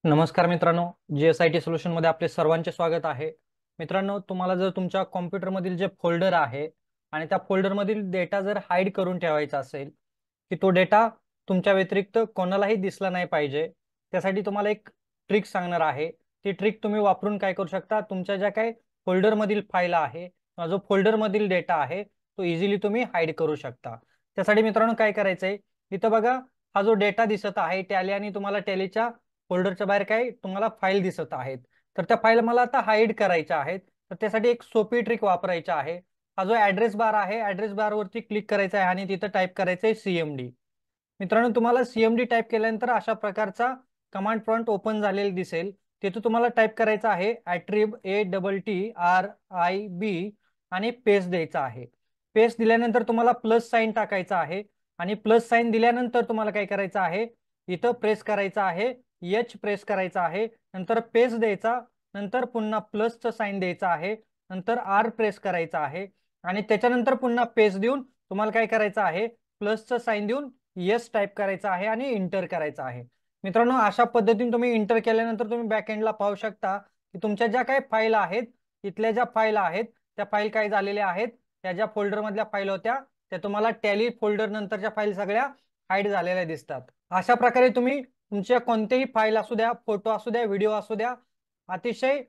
नमस्कार मित्रांनो, GSIT solution मध्ये आपले सर्वांचे स्वागत आहे। मित्रांनो, तुम्हाला जर तुमच्या कॉम्प्युटर मधील जे फोल्डर आहे आणि त्या फोल्डर मधील डेटा जर हाईड करून ठेवायचा असेल की तो डेटा तुमच्या व्यतिरिक्त कोणालाही दिसला नाही पाहिजे, त्यासाठी तुम्हाला एक ट्रिक सांगणार आहे। ती ट्रिक तुम्ही वापरून काय करू शकता, तुमच्या ज्या काही फोल्डर मधील फाईल आहे किंवा जो फोल्डर मधील डेटा आहे तो इझिली तुम्ही हाईड करू शकता। त्यासाठी मित्रांनो काय करायचंय, इथं बघा हा जो डेटा दिसत आहे टॅली आणि तुम्हाला टॅलीच्या फोल्डरच्या बाहेर काय तुम्हाला फाईल दिसत आहेत, तर त्या फाईल मला आता हाईड करायच्या आहेत। तर त्यासाठी एक सोपी ट्रिक वापरायची आहे। हा जो ऍड्रेस बार आहे, ऍड्रेस बार वरती क्लिक करायचं आहे आणि तिथं टाईप करायचंय CMD। मित्रांनो, तुम्हाला CMD टाईप केल्यानंतर अशा प्रकारचा कमांड प्रॉम्प्ट ओपन झालेला दिसेल। तिथे तुम्हाला टाईप करायचं आहे @ATTRIB आणि पेस्ट द्यायचा आहे। पेस्ट दिल्यानंतर तुम्हाला प्लस साइन टाकायचा आहे आणि प्लस साइन दिल्यानंतर तुम्हाला काय करायचं आहे, इथं प्रेस करायचं आहे, H प्रेस करायचा आहे, नंतर पेस्ट द्यायचा, नंतर पुन्हा प्लसचं साइन द्यायचं आहे, नंतर R प्रेस करायचा आहे आणि त्याच्यानंतर पुन्हा पेस्ट देऊन तुम्हाला काय करायचं आहे, प्लसचं साइन देऊन यस टाईप करायचं आहे आणि इंटर करायचं आहे। मित्रांनो, अशा पद्धतीने तुम्ही इंटर केल्यानंतर तुम्ही बॅकएंडला पाहू शकता की तुमच्या ज्या काही फाईल आहेत, इथल्या ज्या फाईल आहेत त्या फाईल काय झालेल्या आहेत, त्या ज्या फोल्डर मधल्या फाईल होत्या त्या तुम्हाला टॅली फोल्डर नंतरच्या फाईल सगळ्या हाईड झालेल्या दिसतात। अशा प्रकारे तुम्ही तुमच्या कोणतेही फाईल असू द्या, फोटो असू द्या, व्हिडिओ असू द्या, अतिशय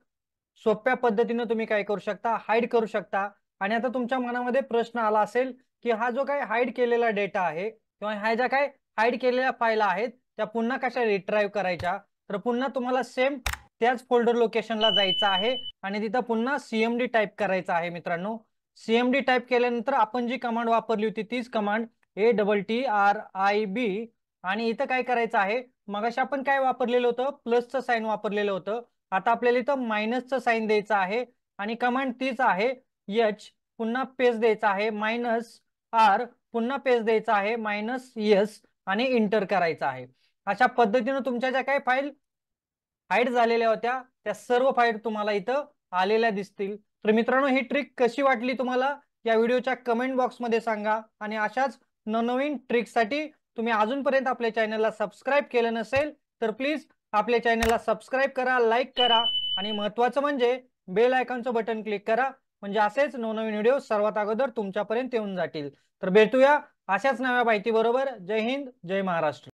सोप्या पद्धतीने तुम्ही काय करू शकता, हाईड करू शकता। आणि आता तुमच्या मनामध्ये प्रश्न आला असेल की हा जो काही हाईड केलेला डेटा आहे किंवा ह्या ज्या काही हाईड केलेल्या फाईल आहेत त्या पुन्हा कशा रिट्राईव्ह करायच्या, तर पुन्हा तुम्हाला सेम त्याच फोल्डर लोकेशनला जायचं आहे आणि तिथं पुन्हा CMD टाईप करायचं आहे। मित्रांनो, CMD टाईप केल्यानंतर आपण जी कमांड वापरली होती तीच कमांड ATTRIB आणि इथं काय करायचं आहे, मगाशी आपण काय वापरलेलं होतं, प्लसचं साइन वापरलेलं होतं, आता आपल्याला इथं मायनसचं साइन द्यायचं आहे आणि कमांड तीच आहे, H पुन्हा पेस्ट द्यायचा आहे, -R पुन्हा पेस्ट द्यायचा आहे, -S आणि इंटर करायचं आहे। अशा पद्धतीने तुमच्या ज्या काही फाईल हाईड झालेल्या होत्या त्या सर्व फाईल तुम्हाला इथं आलेल्या दिसतील। तर मित्रांनो, ही ट्रिक कशी वाटली तुम्हाला या व्हिडिओच्या कमेंट बॉक्समध्ये सांगा आणि अशाच नवनवीन ट्रिकसाठी तुम्ही अजूनपर्यंत आपल्या चॅनलला सबस्क्राईब केलं नसेल तर प्लीज आपल्या चॅनलला सबस्क्राईब करा, लाईक करा आणि महत्त्वाचं म्हणजे बेल आयकॉनचं बटन क्लिक करा, म्हणजे असेच नवनवीन व्हिडिओ सर्वात अगोदर तुमच्यापर्यंत येऊन जातील। तर भेटूया अशाच नव्या माहिती बरोबर। जय हिंद, जय महाराष्ट्र।